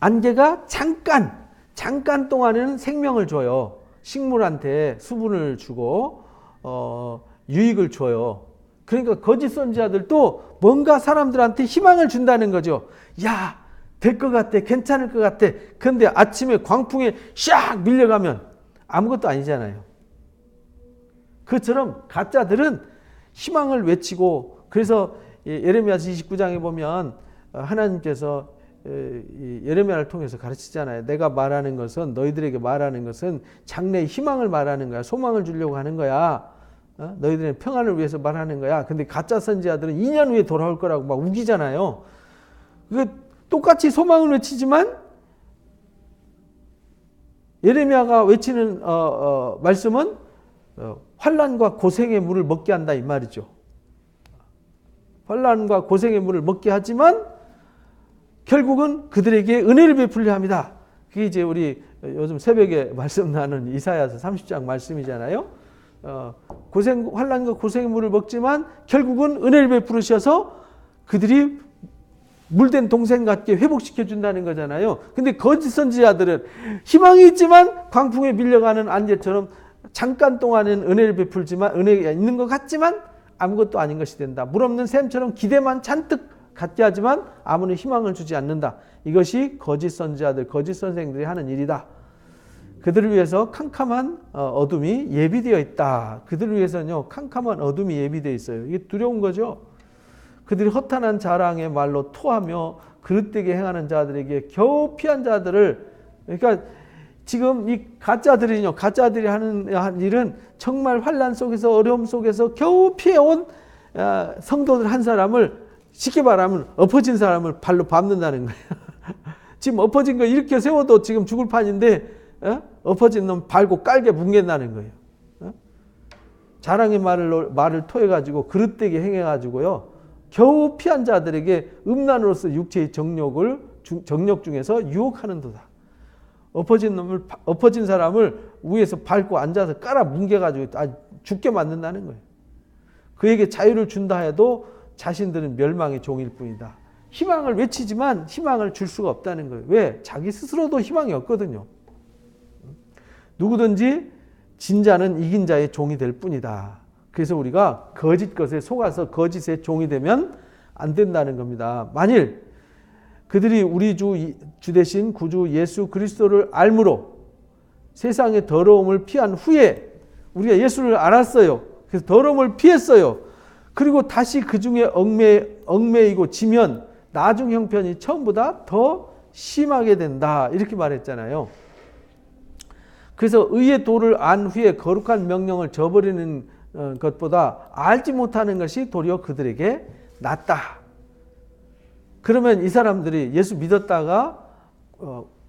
안개가 잠깐 동안에는 생명을 줘요. 식물한테 수분을 주고 유익을 줘요. 그러니까 거짓 선지자들도 뭔가 사람들한테 희망을 준다는 거죠. 야, 될 것 같아. 괜찮을 것 같아. 근데 아침에 광풍에 샥 밀려가면 아무것도 아니잖아요. 그처럼 가짜들은 희망을 외치고, 그래서 예레미야서 29장에 보면 하나님께서 예레미야를 통해서 가르치잖아요. 내가 말하는 것은, 너희들에게 말하는 것은 장래의 희망을 말하는 거야. 소망을 주려고 하는 거야. 너희들의 평안을 위해서 말하는 거야. 근데 가짜 선지자들은 2년 후에 돌아올 거라고 막 우기잖아요. 똑같이 소망을 외치지만 예레미야가 외치는 말씀은 환난과 고생의 물을 먹게 한다 이 말이죠. 환난과 고생의 물을 먹게 하지만 결국은 그들에게 은혜를 베풀려 합니다. 그게 이제 우리 요즘 새벽에 말씀 나눈 이사야서 30장 말씀이잖아요. 환난과 고생의 물을 먹지만 결국은 은혜를 베풀으셔서 그들이 물된 동생 같게 회복시켜 준다는 거잖아요. 근데 거짓 선지자들은 희망이 있지만 광풍에 밀려가는 안개처럼 잠깐 동안은 은혜를 베풀지만, 은혜가 있는 것 같지만 아무것도 아닌 것이 된다. 물 없는 샘처럼 기대만 잔뜩 갖게 하지만 아무런 희망을 주지 않는다. 이것이 거짓 선지자들, 거짓 선생들이 하는 일이다. 그들을 위해서 캄캄한 어둠이 예비되어 있다. 그들을 위해서는요, 캄캄한 어둠이 예비되어 있어요. 이게 두려운 거죠. 그들이 허탄한 자랑의 말로 토하며 그릇되게 행하는 자들에게 겨우 피한 자들을, 그러니까 지금 이 가짜들이 하는 일은 정말 환난 속에서, 어려움 속에서 겨우 피해온 성도들 한 사람을, 쉽게 말하면 엎어진 사람을 발로 밟는다는 거예요. 지금 엎어진 거 일으켜 세워도 지금 죽을 판인데 엎어진 놈 밟고 깔게 뭉갠다는 거예요. 자랑의 말을 토해가지고 그릇되게 행해가지고요, 겨우 피한 자들에게 음란으로서 육체의 정력 중에서 유혹하는도다. 엎어진 사람을 위에서 밟고 앉아서 깔아 뭉개가지고 죽게 만든다는 거예요. 그에게 자유를 준다 해도 자신들은 멸망의 종일 뿐이다. 희망을 외치지만 희망을 줄 수가 없다는 거예요. 왜? 자기 스스로도 희망이 없거든요. 누구든지 진자는 이긴 자의 종이 될 뿐이다. 그래서 우리가 거짓 것에 속아서 거짓의 종이 되면 안 된다는 겁니다. 만일 그들이 우리 주 대신 구주 예수 그리스도를 알므로 세상의 더러움을 피한 후에, 우리가 예수를 알았어요. 그래서 더러움을 피했어요. 그리고 다시 그 중에 얽매이고 지면 나중 형편이 처음보다 더 심하게 된다. 이렇게 말했잖아요. 그래서 의의 도를 안 후에 거룩한 명령을 저버리는 것보다 알지 못하는 것이 도리어 그들에게 낫다. 그러면 이 사람들이 예수 믿었다가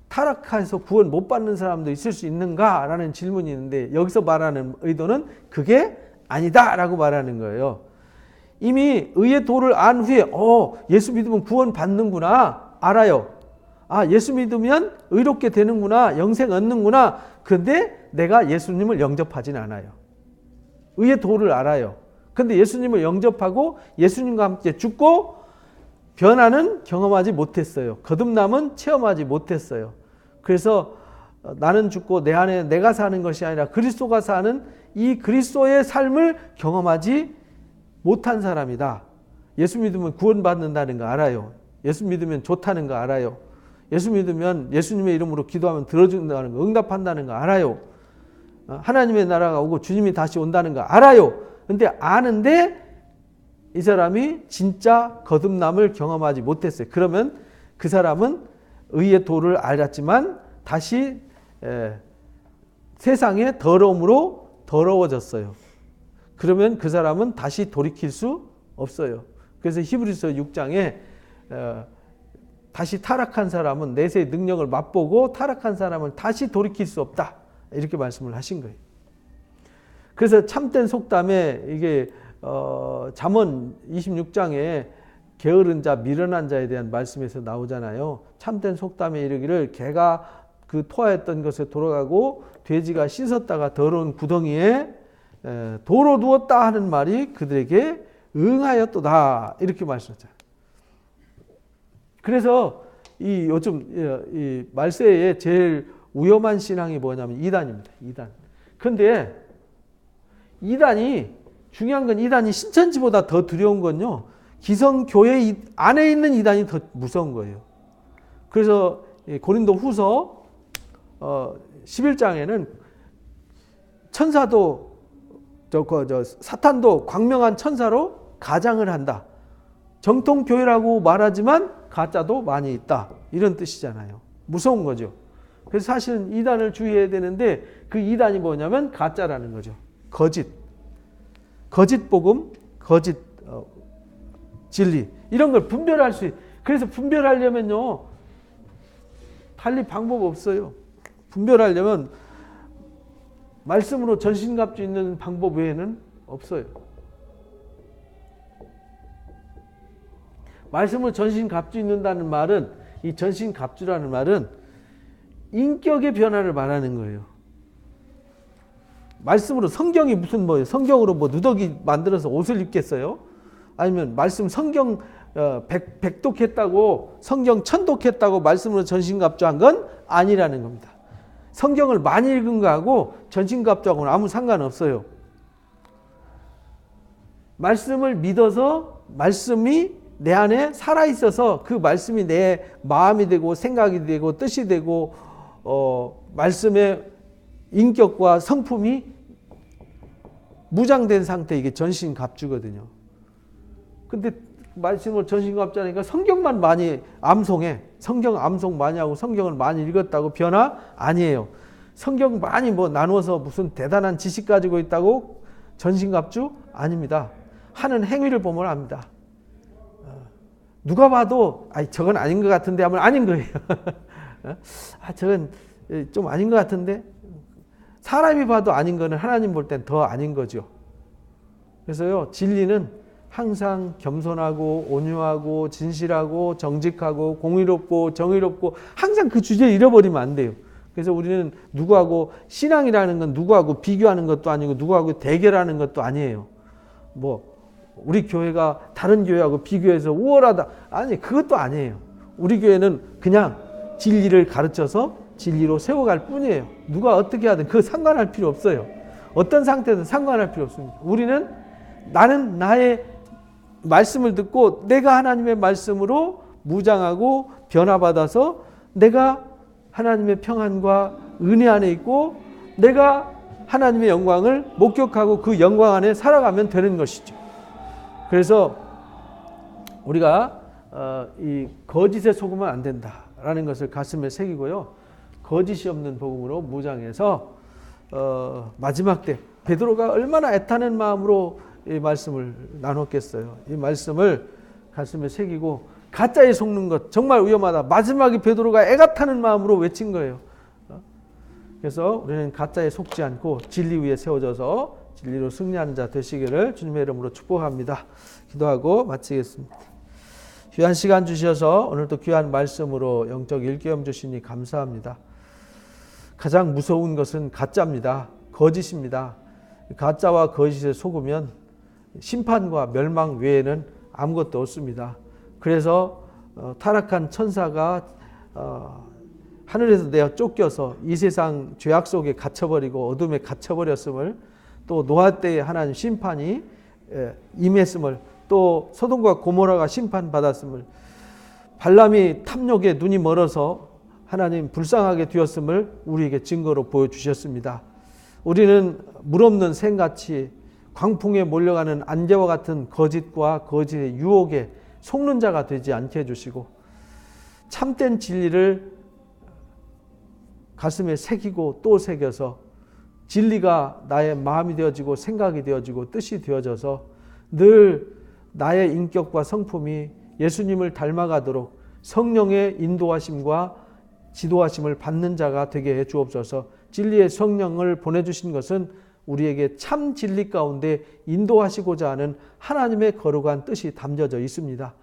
타락해서 구원 못 받는 사람도 있을 수 있는가라는 질문이 있는데, 여기서 말하는 의도는 그게 아니다라고 말하는 거예요. 이미 의의 도를 안 후에 예수 믿으면 구원 받는구나, 알아요. 예수 믿으면 의롭게 되는구나, 영생 얻는구나. 그런데 내가 예수님을 영접하진 않아요. 의의 도를 알아요. 그런데 예수님을 영접하고 예수님과 함께 죽고 변화는 경험하지 못했어요. 거듭남은 체험하지 못했어요. 그래서 나는 죽고 내 안에 내가 사는 것이 아니라 그리스도가 사는 이 그리스도의 삶을 경험하지 못한 사람이다. 예수 믿으면 구원받는다는 거 알아요. 예수 믿으면 좋다는 거 알아요. 예수 믿으면 예수님의 이름으로 기도하면 들어준다는 거, 응답한다는 거 알아요. 하나님의 나라가 오고 주님이 다시 온다는 거 알아요. 근데 아는데 이 사람이 진짜 거듭남을 경험하지 못했어요. 그러면 그 사람은 의의 도를 알았지만 다시 세상의 더러움으로 더러워졌어요. 그러면 그 사람은 다시 돌이킬 수 없어요. 그래서 히브리서 6장에 다시 타락한 사람은 내세의 능력을 맛보고 타락한 사람은 다시 돌이킬 수 없다. 이렇게 말씀을 하신 거예요. 그래서 참된 속담에 이게 잠언 26장에 게으른 자, 미련한 자에 대한 말씀에서 나오잖아요. 참된 속담에 이르기를 개가 그 토하였던 것에 돌아가고 돼지가 씻었다가 더러운 구덩이에 도로 누웠다 하는 말이 그들에게 응하였도다. 이렇게 말씀하잖아요. 그래서 요즘 이 말세에 제일 위험한 신앙이 뭐냐면 이단입니다. 이단. 그런데 중요한 건 이단이 신천지보다 더 두려운 건요, 기성교회 안에 있는 이단이 더 무서운 거예요. 그래서 고린도 후서 11장에는 천사도 사탄도 광명한 천사로 가장을 한다. 정통 교회라고 말하지만 가짜도 많이 있다. 이런 뜻이잖아요. 무서운 거죠. 그래서 사실은 이단을 주의해야 되는데 그 이단이 뭐냐면 가짜라는 거죠. 거짓 복음, 거짓 진리 이런 걸 분별할 수 그래서 분별하려면요 달리 방법 없어요. 분별하려면 말씀으로 전신갑주 있는 방법 외에는 없어요. 말씀으로 전신갑주 있는다는 말은 이 전신갑주라는 말은 인격의 변화를 말하는 거예요. 말씀으로 성경이 무슨 뭐예요? 성경으로 뭐 누더기 만들어서 옷을 입겠어요? 아니면 말씀 성경 백독했다고 성경 천독했다고 말씀으로 전신갑주한 건 아니라는 겁니다. 성경을 많이 읽은 거하고 전신갑주하고는 아무 상관없어요. 말씀을 믿어서 말씀이 내 안에 살아있어서 그 말씀이 내 마음이 되고 생각이 되고 뜻이 되고 말씀의 인격과 성품이 무장된 상태 이게 전신갑주거든요. 근데 말씀을 전신갑주하니까 성경만 많이 암송해. 성경 암송 많이 하고 성경을 많이 읽었다고 변화? 아니에요. 성경 많이 뭐 나누어서 무슨 대단한 지식 가지고 있다고 전신갑주? 아닙니다. 하는 행위를 보면 압니다. 누가 봐도 저건 아닌 것 같은데 하면 아닌 거예요. 저건 좀 아닌 것 같은데 사람이 봐도 아닌 거는 하나님 볼 땐 더 아닌 거죠. 그래서요 진리는 항상 겸손하고 온유하고 진실하고 정직하고 공의롭고 정의롭고 항상 그 주제를 잃어버리면 안 돼요. 그래서 우리는 누구하고 신앙이라는 건 누구하고 비교하는 것도 아니고 누구하고 대결하는 것도 아니에요. 뭐 우리 교회가 다른 교회하고 비교해서 우월하다. 아니 그것도 아니에요. 우리 교회는 그냥 진리를 가르쳐서 진리로 세워갈 뿐이에요. 누가 어떻게 하든 그거 상관할 필요 없어요. 어떤 상태든 상관할 필요 없습니다. 우리는 나는 나의 말씀을 듣고 내가 하나님의 말씀으로 무장하고 변화받아서 내가 하나님의 평안과 은혜 안에 있고 내가 하나님의 영광을 목격하고 그 영광 안에 살아가면 되는 것이죠. 그래서 우리가 이 거짓에 속으면 안 된다라는 것을 가슴에 새기고요. 거짓이 없는 복음으로 무장해서 마지막 때 베드로가 얼마나 애타는 마음으로 이 말씀을 나눴겠어요. 이 말씀을 가슴에 새기고 가짜에 속는 것 정말 위험하다. 마지막에 베드로가 애가 타는 마음으로 외친 거예요. 그래서 우리는 가짜에 속지 않고 진리 위에 세워져서 진리로 승리하는 자 되시기를 주님의 이름으로 축복합니다. 기도하고 마치겠습니다. 귀한 시간 주셔서 오늘도 귀한 말씀으로 영적 일깨움 주시니 감사합니다. 가장 무서운 것은 가짜입니다. 거짓입니다. 가짜와 거짓에 속으면 심판과 멸망 외에는 아무것도 없습니다. 그래서 타락한 천사가 하늘에서 내어 쫓겨서 이 세상 죄악 속에 갇혀버리고 어둠에 갇혀버렸음을 또 노아 때에 하나님 심판이 임했음을 또 소돔과 고모라가 심판받았음을 발람이 탐욕에 눈이 멀어서 하나님 불쌍하게 되었음을 우리에게 증거로 보여주셨습니다. 우리는 물없는 샘같이 광풍에 몰려가는 안개와 같은 거짓과 거짓의 유혹에 속는 자가 되지 않게 해주시고 참된 진리를 가슴에 새기고 또 새겨서 진리가 나의 마음이 되어지고 생각이 되어지고 뜻이 되어져서 늘 나의 인격과 성품이 예수님을 닮아가도록 성령의 인도하심과 지도하심을 받는 자가 되게 해 주옵소서. 진리의 성령을 보내주신 것은 우리에게 참 진리 가운데 인도하시고자 하는 하나님의 거룩한 뜻이 담겨져 있습니다.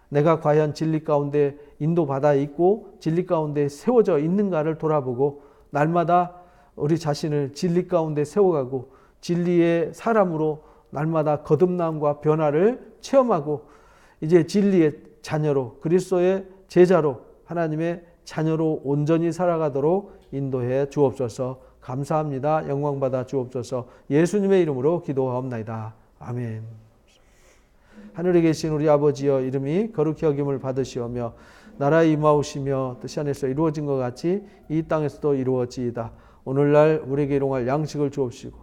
내가 과연 진리 가운데 인도받아 있고 진리 가운데 세워져 있는가를 돌아보고 날마다 우리 자신을 진리 가운데 세워가고 진리의 사람으로 날마다 거듭남과 변화를 체험하고 이제 진리의 자녀로 그리스도의 제자로 하나님의 자녀로 온전히 살아가도록 인도해 주옵소서. 감사합니다. 영광받아 주옵소서. 예수님의 이름으로 기도하옵나이다. 아멘. 하늘에 계신 우리 아버지여 이름이 거룩히 여김을 받으시오며 나라에 임하오시며 뜻이 하늘에서 이루어진 것 같이 이 땅에서도 이루어지이다. 오늘날 우리에게 일용할 양식을 주옵시고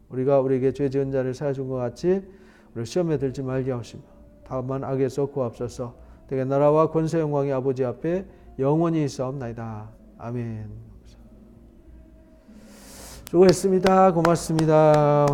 우리가 우리에게 죄 지은 자를 사하여 준 것 같이 우리 시험에 들지 말게 하시며 다만 악에서 구하옵소서. 되게 나라와 권세 영광이 아버지 앞에 영원히 있사옵나이다. 아멘. 수고했습니다. 고맙습니다.